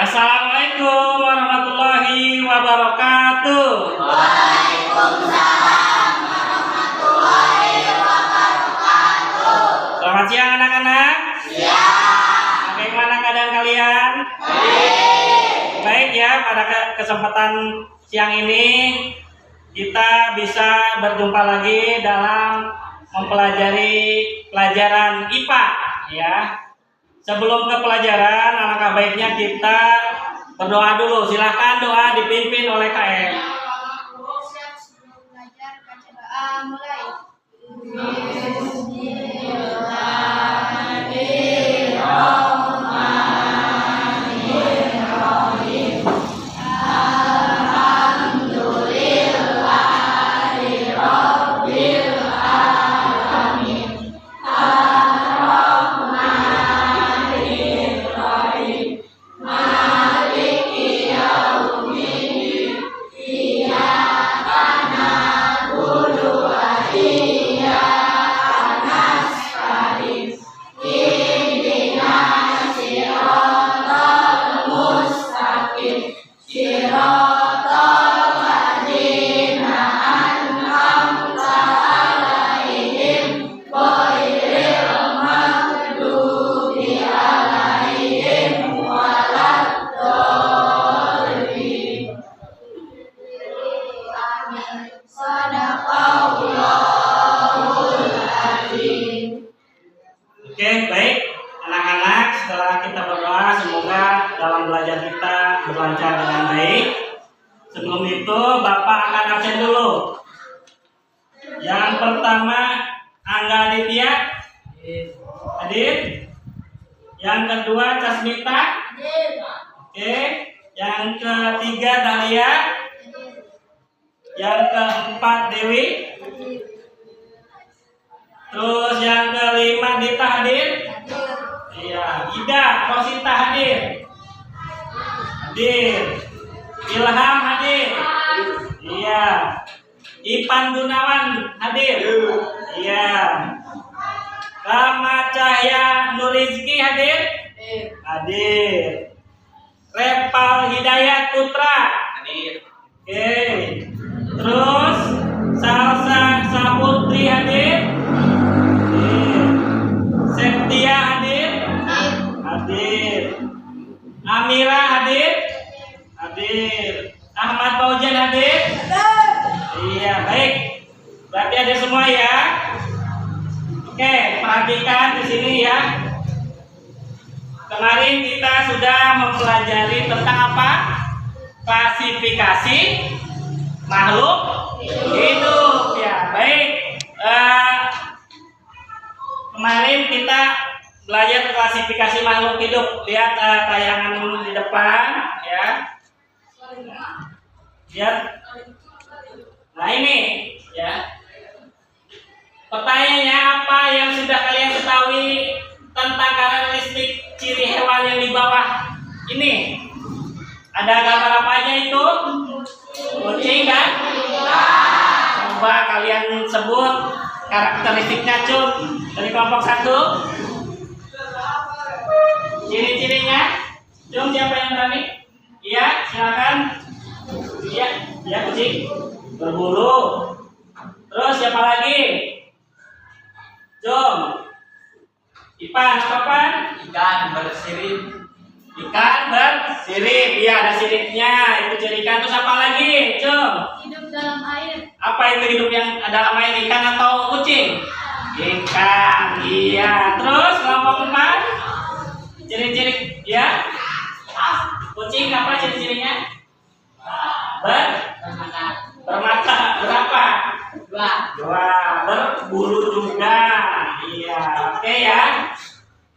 Assalamualaikum warahmatullahi wabarakatuh. Waalaikumsalam warahmatullahi wabarakatuh. Selamat siang anak-anak. Siang. Bagaimana keadaan kalian? Baik. Baik ya, pada kesempatan siang ini kita bisa berjumpa lagi dalam mempelajari pelajaran IPA ya. Sebelum ke pelajaran, alangkah baiknya kita berdoa dulu. Silahkan doa dipimpin oleh KM. Siap sebelum belajar baca doa mulai. Oke, baik anak-anak, setelah kita berdoa semoga dalam belajar kita berlancar dengan baik. Sebelum itu Bapak akan absen dulu. Yang pertama Angga Aditya hadir. Yang kedua Casmita. Oke. Yang ketiga Dahlia. Yang keempat Dewi. Terus yang kelima Dita hadir. Iya, Ida, Rosita hadir. Ilham hadir. Iya. Ipan Gunawan hadir. Iya. Rama Cahya Nurizki hadir. Hadir. Repal Hidayat Putra hadir. Oke. Terus Salsa Saputri hadir. Septia hadir. Hadir. Amira hadir. Hadir. Ahmad Faujan hadir. Iya, baik. Berarti ada semua ya. Oke, perhatikan di sini ya. Kemarin kita sudah mempelajari tentang apa? Klasifikasi makhluk hidup ya. Baik. Kemarin kita belajar klasifikasi makhluk hidup. Lihat tayangan di depan ya. Lihat. Nah ini ya. Pertanyaannya apa yang sudah kalian ketahui tentang karakteristik ciri hewan yang di bawah ini? Ada gambar apa aja itu? Kucing kan? Coba kalian sebut karakteristiknya Cum dari kelompok 1. Ciri-cirinya Cum, siapa yang berani? Iya, silakan. Iya, ya kucing berbulu. Terus siapa lagi? Cum. Ipan, apa? Ikan bersirip. Ikan bersirip. Iya, ada siripnya. Itu ciri ikan. Terus apa lagi? Cum. Hidup dalam air. Apa itu hidup yang dalam air, ikan atau kucing? Ikan, iya. Terus kelompok 4, ciri-ciri, ya. Kucing apa ciri-cirinya? Bermata. Berapa? 2. Berbulu juga. Iya, oke ya.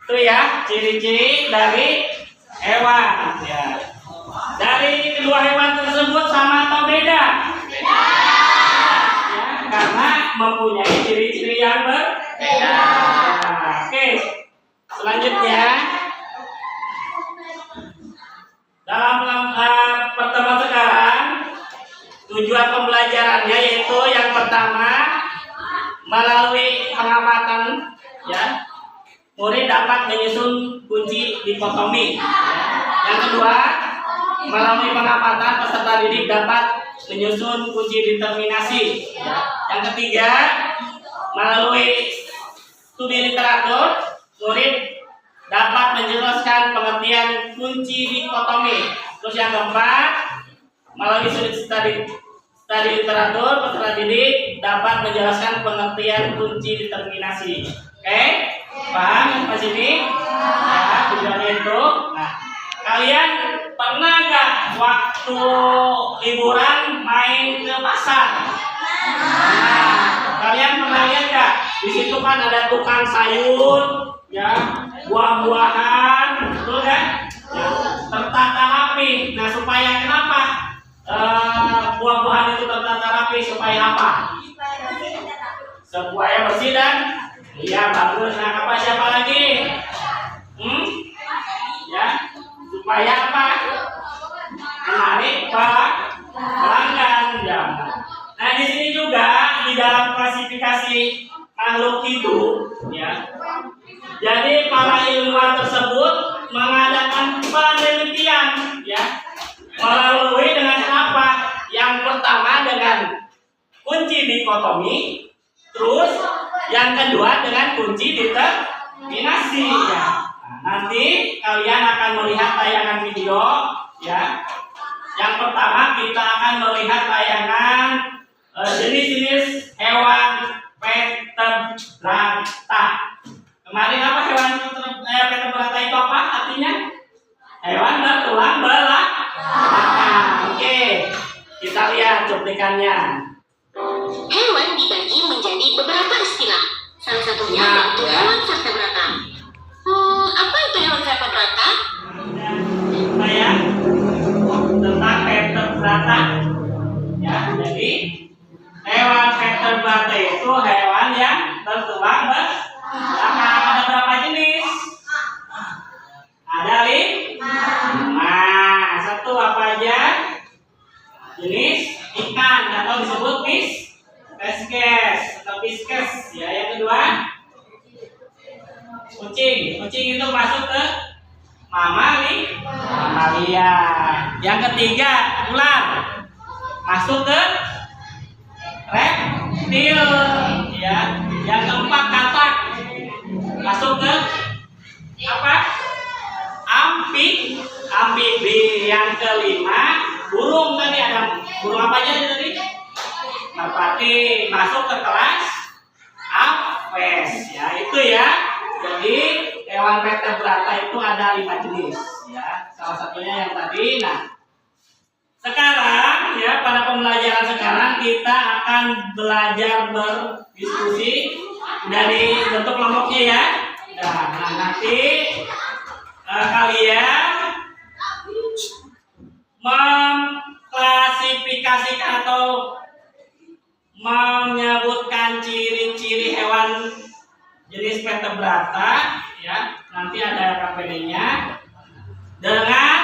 Itu ya ciri-ciri dari hewan. Ya. Dari kedua hewan tersebut sama atau beda? Karena mempunyai ciri-ciri yang berbeda. Nah, oke, selanjutnya dalam pertemuan sekarang tujuan pembelajarannya yaitu yang pertama melalui pengamatan ya murid dapat menyusun kunci dikotomi. Yang kedua Melalui pengamatan peserta didik dapat menyusun kunci determinasi. Yang ketiga, melalui studi literatur, murid dapat menjelaskan pengertian kunci dikotomi. Terus yang keempat, melalui studi literatur, peserta didik dapat menjelaskan pengertian kunci determinasi. Oke? Paham Mas ini? Ya, tujuannya itu. Nah, kalian pernah nggak waktu liburan main ke pasar? Nah, kalian pernah lihat nggak? Di situ kan ada tukang sayur, ya, buah-buahan, betul kan? Ya, tertata rapi. Nah, supaya kenapa buah-buahan itu tertata rapi? Supaya apa? Supaya bersih dan iya bagus. Nah, apa siapa lagi? Ya, supaya apa? Menarik pelanggan. Ya. Nah, di sini juga di dalam klasifikasi makhluk hidup, ya. Jadi para ilmuwan tersebut mengadakan penelitian, ya, melalui dengan apa? Yang pertama dengan kunci dikotomi, terus yang kedua dengan kunci determinasi. Ya. Nah, nanti kalian akan melihat tayangan video, ya. Yang pertama kita akan melihat tayangan jenis-jenis hewan vertebrata. Kemarin apa hewan vertebrata itu apa artinya? Hewan bertulang belakang. Oke, kita lihat cuplikannya. Hewan dibagi menjadi beberapa istilah. Salah satunya yaitu hewan vertebrata. Apa itu hewan vertebrata? Saya tentang vertebrata. Ya, jadi hewan vertebrata itu hewan yang bertulang belakang. Ada berapa jenis? Ada 5. Satu apa aja? Jenis ikan atau disebut pisces atau pisces. Ya, yang kedua kucing. Kucing itu masuk ke mamalia. Yang ketiga ular, masuk ke reptil. Ya. Yang keempat katak, masuk ke apa? Amfibi. Yang kelima burung. Tadi ada burung apa aja tadi? Merpati, masuk ke kelas Apes. Ya, itu ya. Jadi hewan vertebrata itu ada 5 jenis, ya. Salah satunya yang tadi. Nah, sekarang ya pada pembelajaran sekarang kita akan belajar berdiskusi dari bentuk kelompoknya ya. Nah, nanti kalian mengklasifikasikan atau menyebutkan ciri-ciri hewan jenis vertebrata, ya. Nanti ada KPD-nya dengan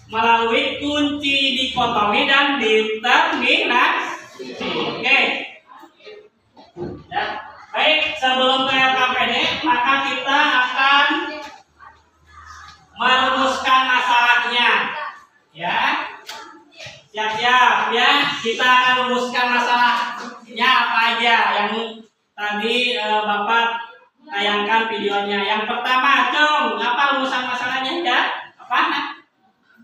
melalui kunci dikotomi dan determinasi. Oke. Ya. Baik, sebelum ke KPD, maka kita akan merumuskan masalahnya. Ya. Siap-siap ya. Kita akan rumuskan masalahnya apa aja yang tadi Bapak tayangkan videonya. Yang pertama, Cung, apa rumusan masalahnya ya? Apa?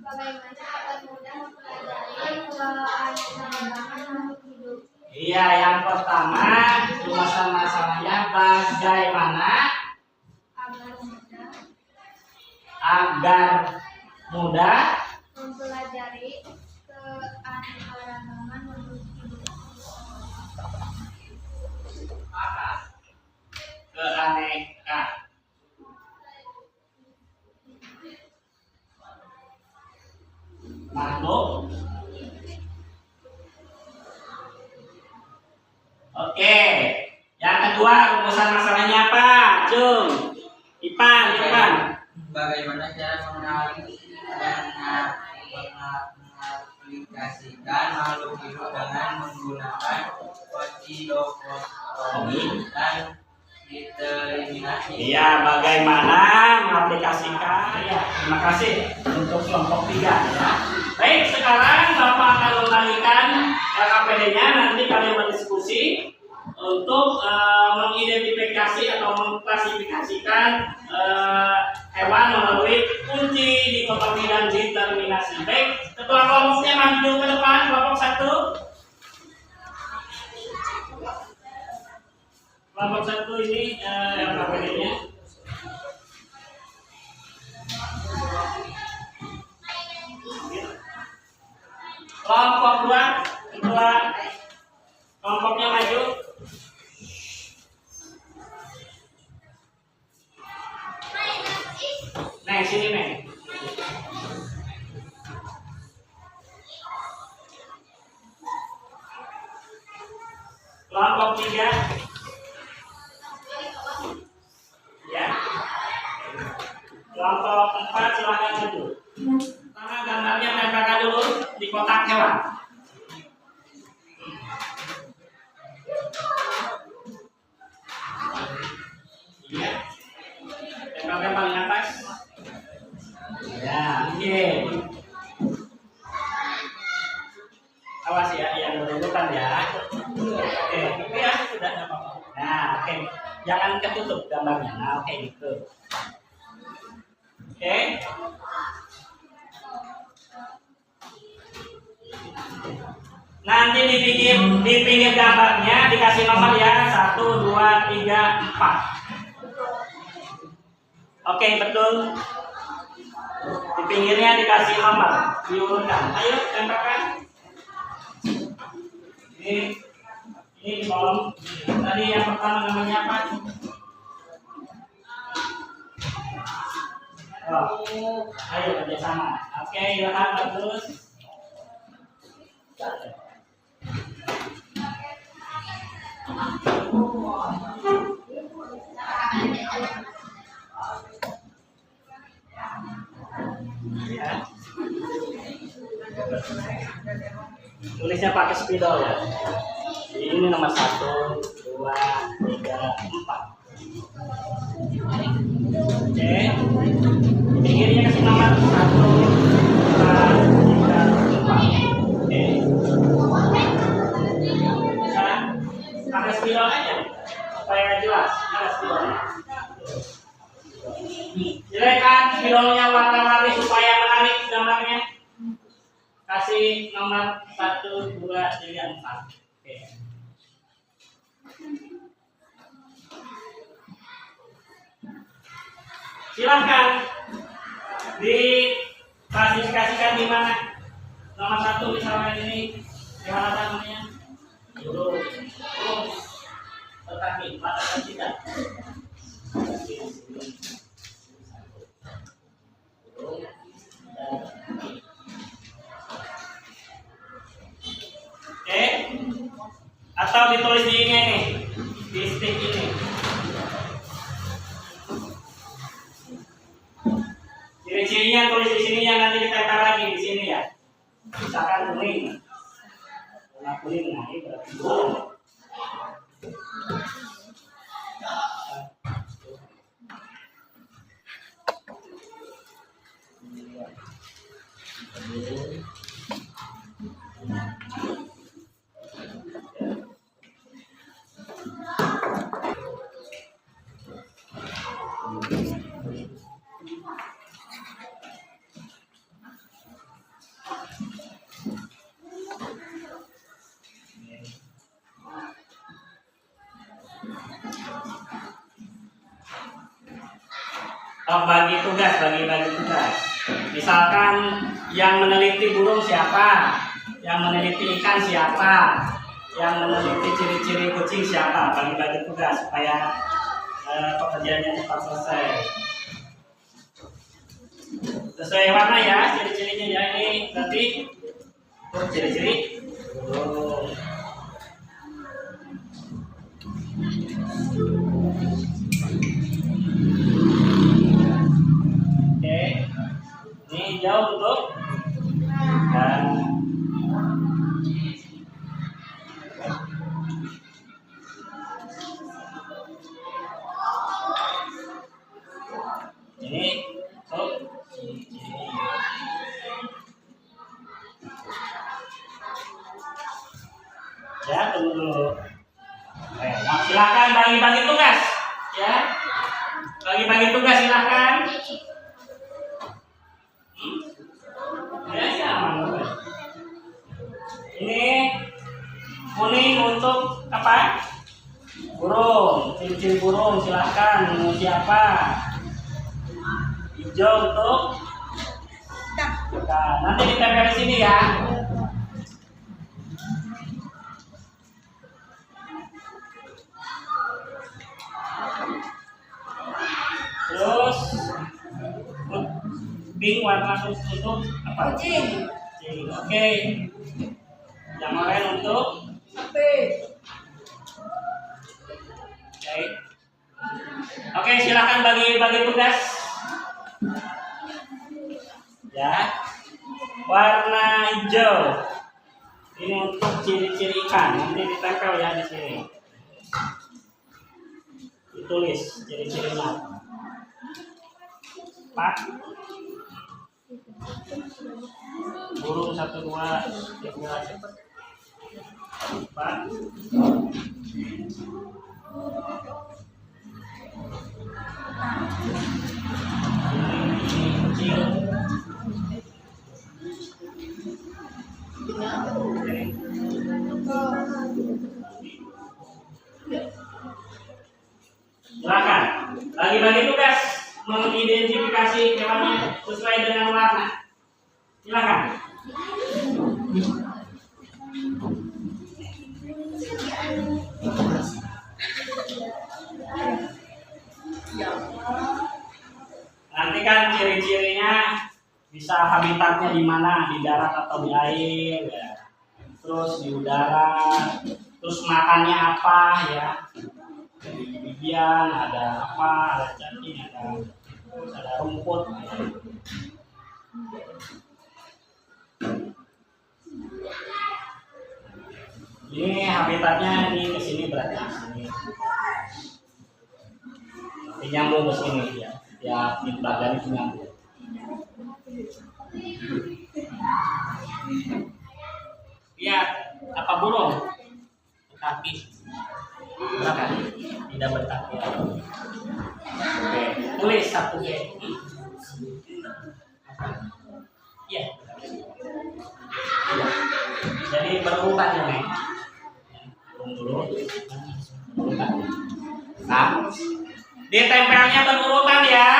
Bagaimana agar mudah mempelajari pengembangan makhluk hidup? Iya, yang pertama rumusan masalahnya bagaimana agar mudah mempelajari keanekaragaman makhluk hidup. keanekaragaman. Makhluk. Oke. Yang kedua rumusan masalahnya apa? Cung. Ipan. Bagaimana cara mengenali dan mengaplikasikan makhluk hidup dengan menggunakan kunci dikotomi dan determinasi? Iya, bagaimana mengaplikasikan? Ya, terima kasih untuk kelompok 3 ya. Baik, sekarang Bapak akan kembalikan KPD-nya. Nanti kalian berdiskusi untuk mengidentifikasi atau mengklasifikasikan hewan melalui kunci, dikotomi, dan determinasi. Baik, ketua kelompoknya maju ke depan, kelompok 1. Kelompok 1 ini yang KPD-nya. Kelompok 2, ketua kelompoknya maju. Nah, sini nih. Kelompok 3. Ya. Kelompok 4 silakan maju. Pertama gambarnya tempelkan dulu di kotak hewan. Iya. Tempelkan paling atas. Ya, oke. Awas ya, yang menentukan ya. Oke, itu ya sudah ada apa-apa. Nah, oke. Jangan ketutup gambarnya. Nah, oke gitu. Oke. Nanti di pinggir gambarnya dikasih nomor ya 1, 2, 3, 4. Oke, betul. Di pinggirnya dikasih nomor, diurutkan. Ayo tempelkan. Ini di kolom. Tadi yang pertama namanya apa? Oh, ayo kerjasama. Oke, Ilham bagus. Ya. Tulisnya pakai spidol ya. Ini nomor 1, 2, 3, 4. Oke. Pinggirnya kasih nomor 1, 2, 3, 4. Oke. Bisa pakai spidol aja supaya jelas. Ada spidolnya. Silakan spidolnya warna-warni supaya menarik gambarnya. Kasih nomor 1, 2, 3, 4. Oke. Silahkan diklasifikasikan di mana. Nomor 1 misalnya ini di mana namanya? Dulu. Tetapi mata tidak. Oke. Atau ditulis di ini nih, di stick ini. Ciri-cirinya tulis di sini ya, nanti ditempel lagi di sini ya. Misalkan kuning, warna kuning, nah ini berarti burung. Bagi tugas. Misalkan yang meneliti burung siapa, yang meneliti ikan siapa, yang meneliti ciri-ciri kucing siapa. Bagi tugas supaya pekerjaannya cepat selesai. Sesuai warna ya, ciri-cirinya ya, ini berarti ciri-ciri burung. Ini hijau untuk dan ini untuk Ya, tunggu dulu. Silakan bagi-bagi tugas. Ya, bagi-bagi tugas silakan. Ya, ya. Ini kuning untuk apa? Burung, ciri-ciri burung silahkan. Mau siapa? Hijau untuk ikan. Nanti ditempel di sini ya. Terus pink warna untuk apa? Kucing. Oke. Yang lain untuk Sapi. Oke, silakan bagi tugas. Ya. Warna hijau. Ini untuk ciri-ciri ikan. Nanti ditempel ya di sini. Ditulis ciri-cirinya. 4. Burung 1 2 3 4. Silakan bagi-bagi tugas mengidentifikasi hewannya sesuai dengan warna. Silakan. Nanti kan ciri-cirinya bisa habitatnya di mana, di darat atau di air, ya. Terus di udara, terus makannya apa ya? Di bibian ada apa? Ada cacing, ada rumput. Ini habitatnya ini ke sini berarti di sini. Nyambung ke sini ya. Ya di bagian itu nyambung. Lihat apa burung? Berkaki. Berapa? Tidak berkaki. Oke, tulis 1 B. Iya. Jadi berurutan ya, Nek. Dulu. Nah, ditempelnya berurutan ya.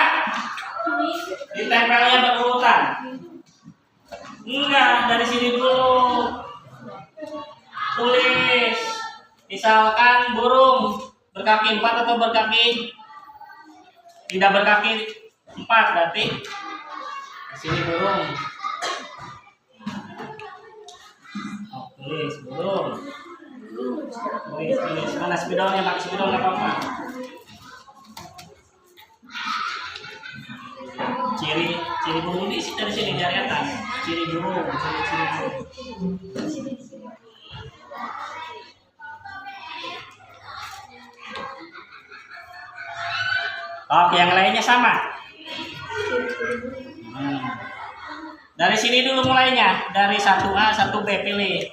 Ditempelnya berurutan. Enggak, dari sini dulu. Tulis. Misalkan burung berkaki 4 atau berkaki tidak berkaki 4 berarti di sini burung. Oh, tulis burung. Tulis mana spidolnya, pakai spidol nggak apa-apa. Ciri burung ini sih dari sini dari atas. Ciri burung, ciri burung. Oke, yang lainnya sama. Dari sini dulu mulainya, dari 1A, 1B pilih.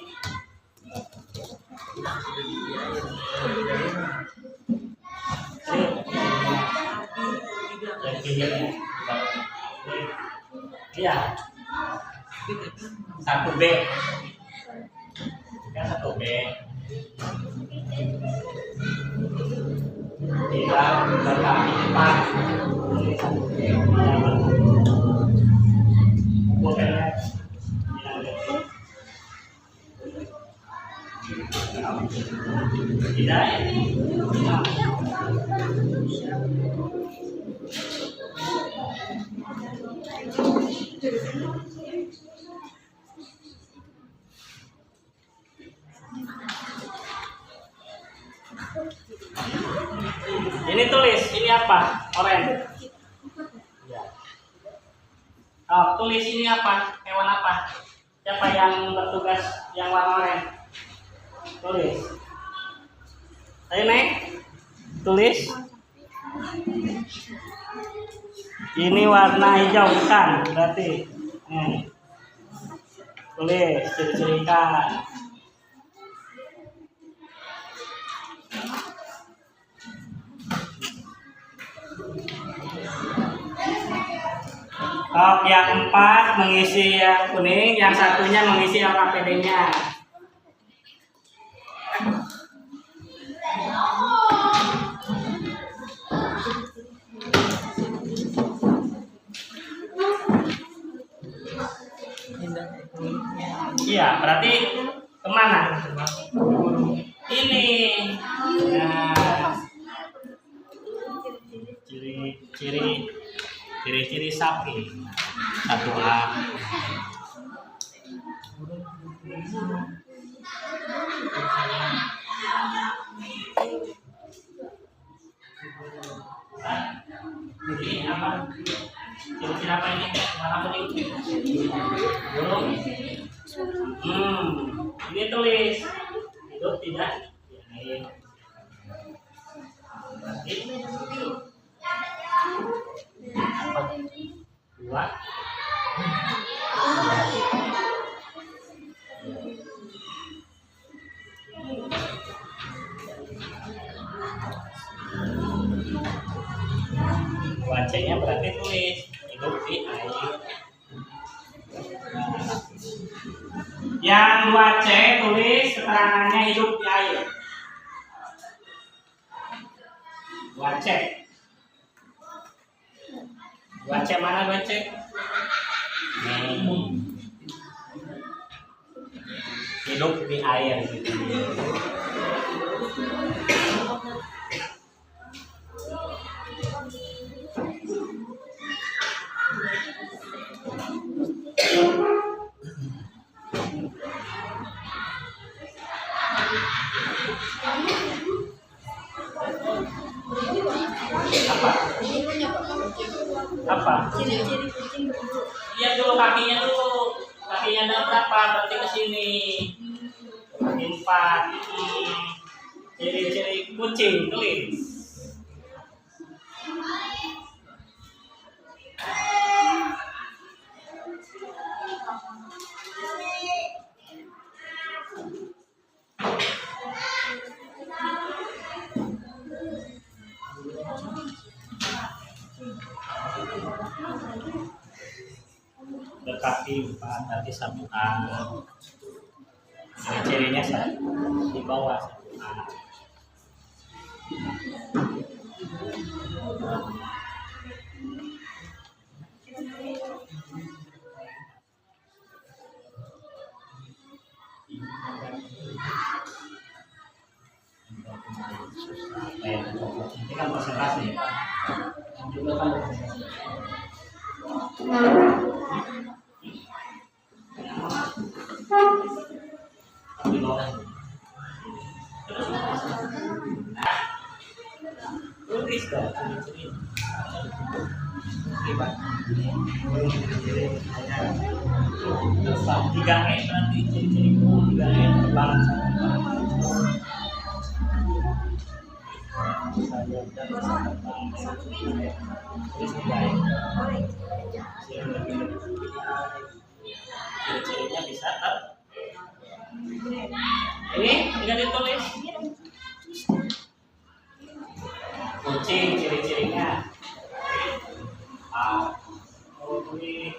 Iya. 1B. Kan 1B. Tidak berkaki 4. Tidak. Ini tulis, ini apa? Oranye. Ya. Oh, tulis ini apa? Hewan apa? Siapa yang bertugas yang warna oranye? Tulis. Ayo naik. Tulis. Ini warna hijau ikan, berarti. Tulis ciri-ciri ikan. Yang 4 mengisi yang kuning, yang satunya mengisi LKPD-nya. Iya, berarti kemana? Ini. Nah, ciri-ciri sapi. 1A. Ini apa? Ciri-ciri apa ini? Warna kuning. Burung. Ini tulis. Hidup tidak. Ini. Dua. C-nya berarti tulis hidup di air. Yang 2C tulis keterangannya hidup di air. 2C. 2C mana 2C? Hidup di air. Apa? Ciri-ciri kucing begitu. Lihat dulu kakinya dulu. Kakinya ada berapa? Berarti ke sini. 4. Ciri-ciri kucing tulis. Kaki 4 berarti 1A. Ciri-cirinya di bawah 1A. Ini kan konsentrasi. Juga kan tulis dong ciri-ciri. Terus 3E berarti ciri-ciri 3E terbang ciri-cirinya bisa ini enggak ditulis kucing ciri-cirinya tulis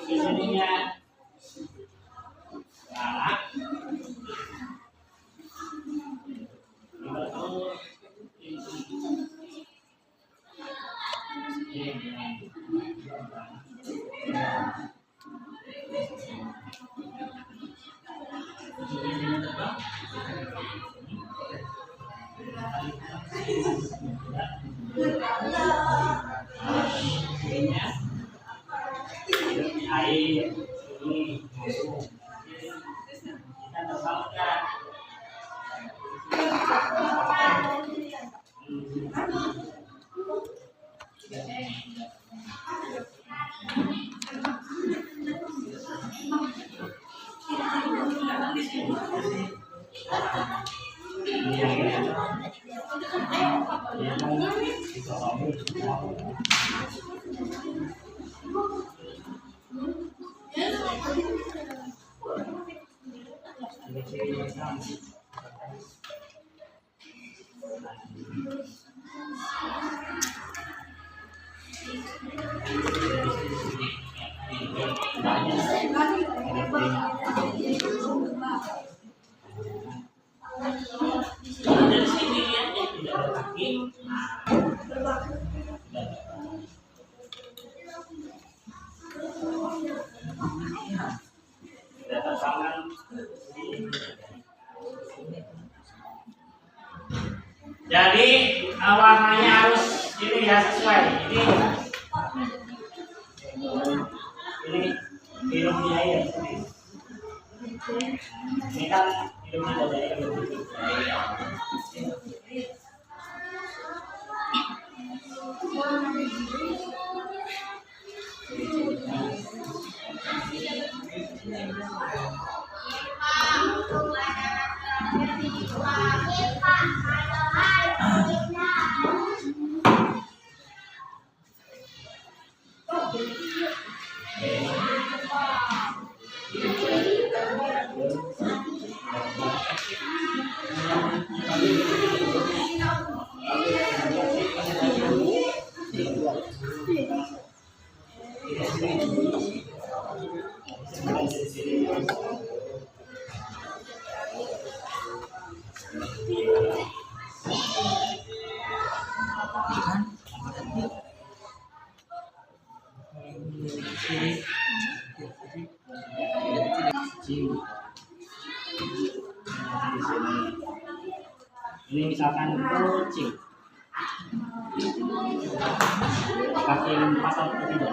ciri-cirinya anak air ini kita terbangkan warnanya harus ini ya sesuai. Ini hidup di air. Ini kan hidupnya dari air. Ini misalkan kucing kaki 4 atau 3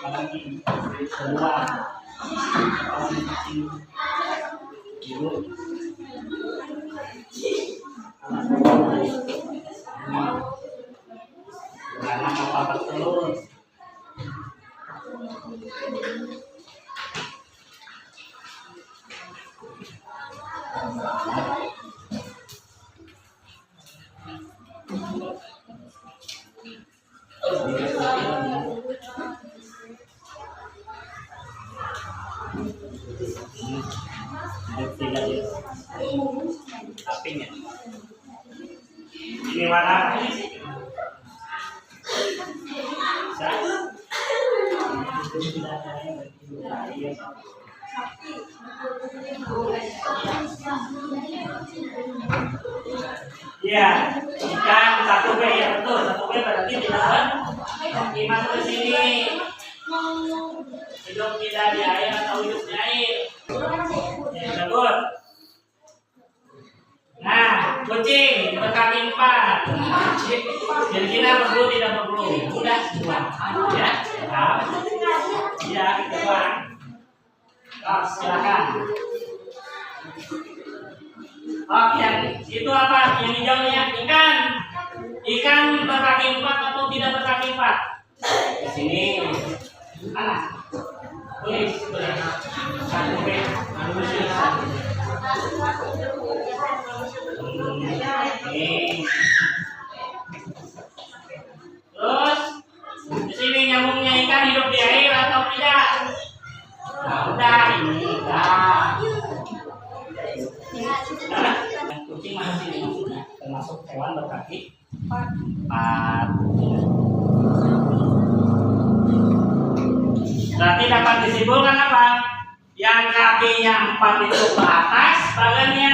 lagi kedua kucing biru karena kapal bertelur. Sampingnya. Ini warna apa ini? Ya, ikan 1B ya betul. 1B berarti tidak masuk ke sini. Hidup tidak di air atau hidup di air. Ya, betul. Nah, kucing berkaki 4. Jadi kita perlu tidak perlu. Sudah semua. Ya, ya, kita buat. Oh, silakan. Oh, yang itu apa? Yang hijaunya ikan. Ikan berkaki 4 atau tidak berkaki 4? Di sini. Mana? Tulis. Satu B. Terus di sini nyambungnya ikan hidup di air atau tidak? Nah, udah ini udah. Kucing masih maksudnya termasuk hewan berkaki 4. Berarti dapat disimpulkan apa? Yang kakinya 4 itu ke atas bagannya,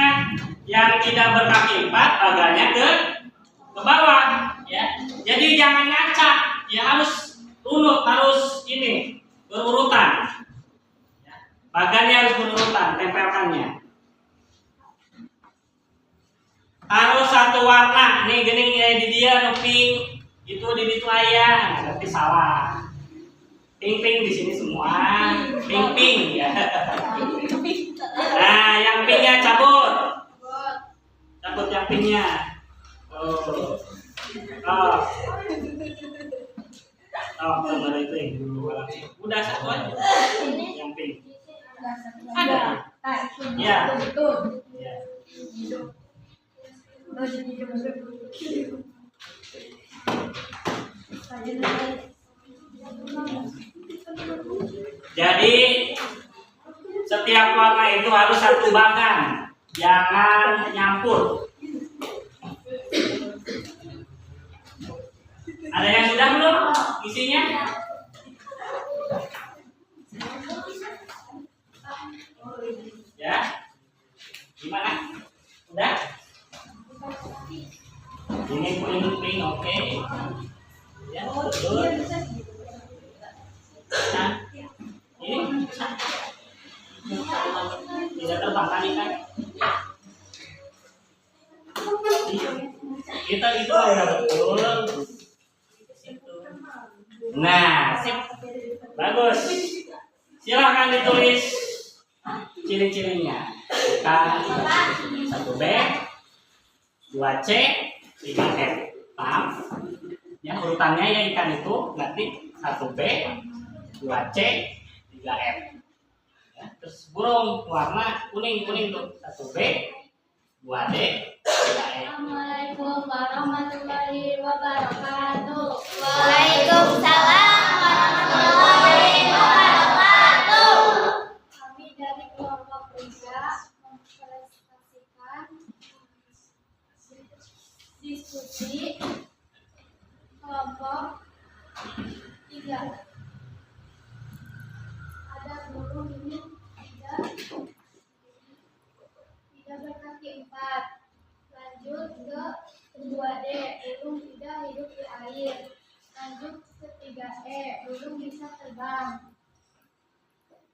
yang tidak berkaki 4 bagannya ke bawah, ya. Jadi jangan ngacak, ya harus runut, harus ini berurutan. Ya. Bagannya harus berurutan, tempelkannya. Harus satu warna, nih gening di dia no pink, itu di situ ayah, berarti salah. Pink di sini semua, pink ya. Nah, yang pinknya cabut yang pinknya. Oh, gambar itu yang dulu. Udah satu aja, yang pink. Ada. Ya. Ya. Jadi setiap warna itu harus satu bagan, jangan nyampur. Ada yang sudah belum isinya? Ya, gimana? Udah? Ini pink, oke. Ya, betul. Nah, ini tidak terbang kan ikan? Nah, sip. Bagus. Silahkan ditulis ciri-cirinya. Ikan 1B, 2C, 3F. Paham? Ya, urutannya ya ikan itu nanti 1B, 2C, 3F. Ya, terus burung warna kuning tuh 1B, 2D, 3F. Assalamualaikum warahmatullahi wabarakatuh. Waalaikumsalam warahmatullahi wabarakatuh. Kami dari kelompok 3 mempresentasikan diskusi kelompok 3. Ada burung ini tidak berkaki 4. Lanjut ke 2D, burung tidak hidup di air. Lanjut ke 3E, burung bisa terbang.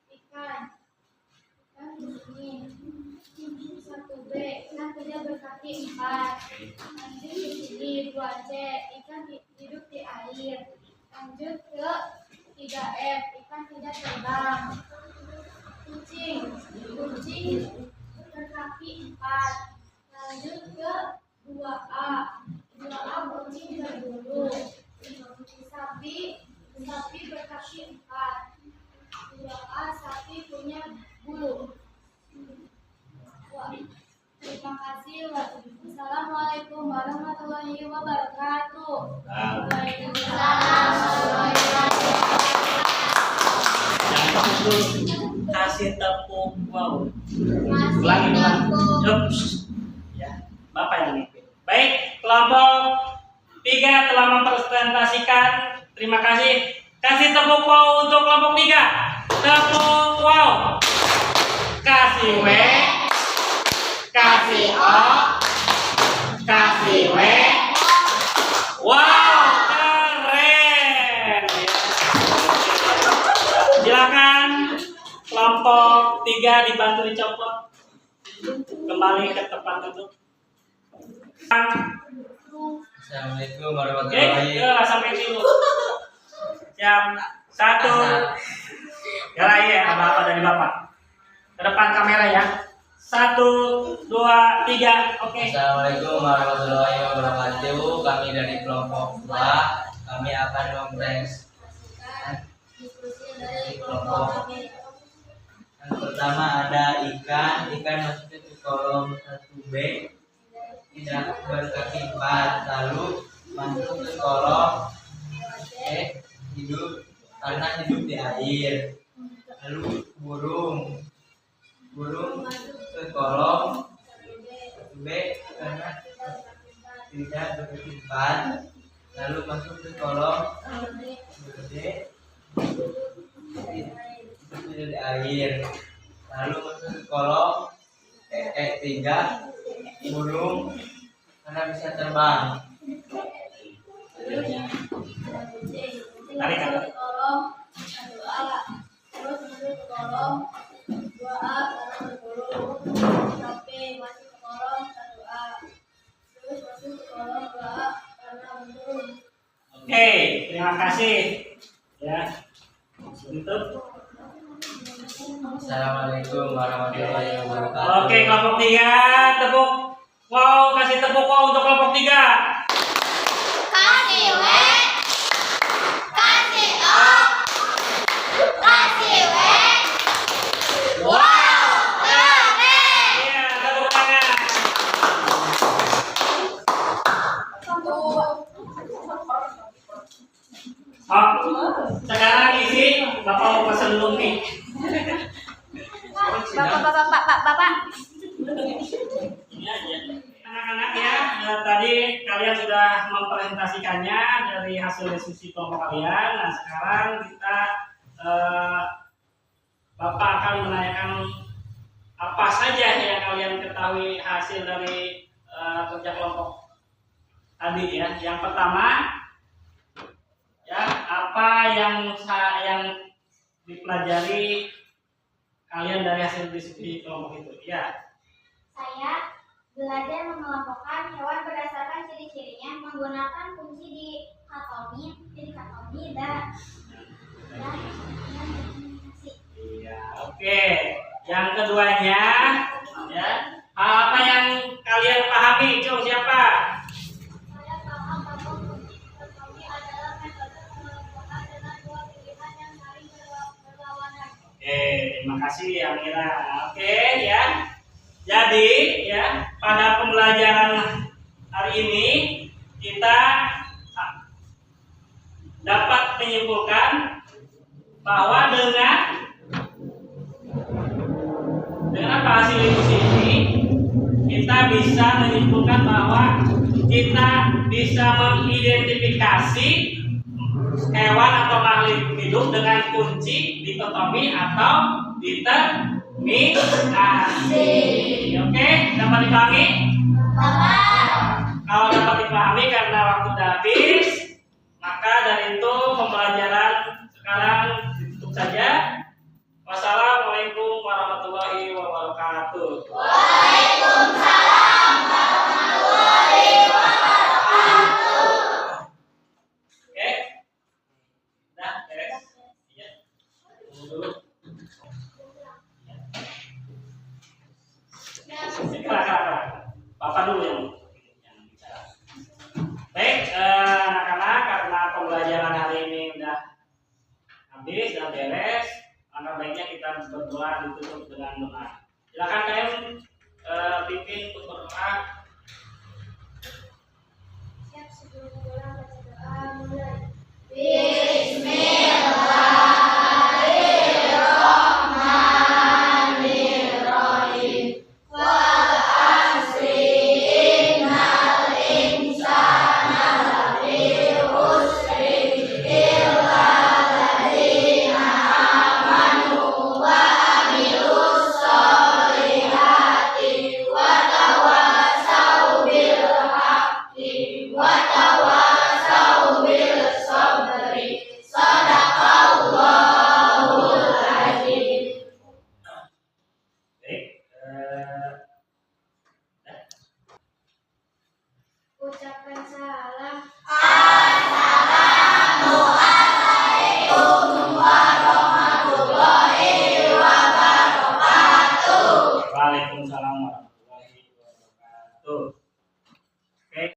Ikan di sini. 1B, ikan tidak berkaki 4. Lanjut ke sini 2C, ikan hidup di air. Lanjut ke 3F, ikan tidak terbang. Kucing berkaki 4. Lanjut ke 2A. 2A kucing berbulu. Sapi berkaki 4. 2A sapi punya bulu. Terima kasih. Wassalamualaikum warahmatullahi wabarakatuh. Waalaikumsalam warahmatullahi wabarakatuh. Kasih tepuk wow. Masih tepuk. Ya, Bapak yang mimpin. Baik, kelompok 3 telah mempresentasikan. Terima kasih. Kasih tepuk wow untuk kelompok 3. Tepuk wow. Kasih W. Kasih O. Kasih W. Wow, keren. Silakan kelompok 3 dibantu dicopot kembali ke tempat duduk. Assalamualaikum Oke, warahmatullahi sampai dulu. Siap. 1. Ya ya, apa dari Bapak. Ke depan kamera ya. 1, 2, 3. Oke. Assalamualaikum warahmatullahi wabarakatuh. Kami dari kelompok 2, kami akan mempresentasikan dari kelompok. Yang pertama ada ikan masuknya ke kolom 1B, tidak berkaki 4, lalu masuk ke kolom C, hidup di air. Lalu burung ke kolom B karena tidak berkaki 4, lalu masuk ke kolom D, hidup di air. Lalu masuk ke kolom E3, burung karena bisa terbang. Tarik kan? Kolom 1A. Terus masuk ke kolom 2A karena berbulu. Sampai masuk ke kolom 1A. Terus masuk ke kolom 2A karena berbulu. Oke, terima kasih. Ya. Tutup. Assalamualaikum warahmatullahi wabarakatuh. Oke, kelompok 3 tepuk. Wow, kasih tepuk wow untuk kelompok 3. Kasih W. Kasih O. Kasih W. Wow, keren. Iya, tepuk tangan. Oh, sekarang isi Bapak mau pesan dulu nih. Bapak. Anak-anak ya, tadi kalian sudah mempresentasikannya dari hasil diskusi kelompok kalian. Nah, sekarang kita Bapak akan menanyakan apa saja yang kalian ketahui hasil dari kerja kelompok tadi ya. Yang pertama, ya apa yang dipelajari kalian dari hasil diskusi kelompok itu? Ya. Saya belajar mengelompokkan hewan berdasarkan ciri-cirinya menggunakan fungsi dikotomi dan keduanya, ya. Hal apa yang kalian pahami? Coba siapa? Saya paham bahwa kompromi adalah metode pengelompokan dengan dua pilihan yang saling berlawanan. Oke, terima kasih Amira. Oke, ya. Jadi, ya, pada pembelajaran hari ini kita dapat menyimpulkan bahwa dengan apa hasil diskusi ini kita bisa menyimpulkan bahwa kita bisa mengidentifikasi hewan atau makhluk hidup dengan kunci dikotomi atau determinasi. Oke, dapat dipahami? Kalau dapat dipahami karena waktu sudah habis, maka dari itu pembelajaran sekarang ditutup saja. Wassalamualaikum warahmatullahi wabarakatuh. Waalaikumsalam warahmatullahi wabarakatuh. Oke, dah beres. Iya. Tunggu dulu. Silakan. Bapak dulu yang bicara. Baik, anak-anak, karena pembelajaran hari ini udah habis dan beres, maka baiknya kita berdoa, ditutup dengan doa. Silakan kalian pimpin untuk berdoa.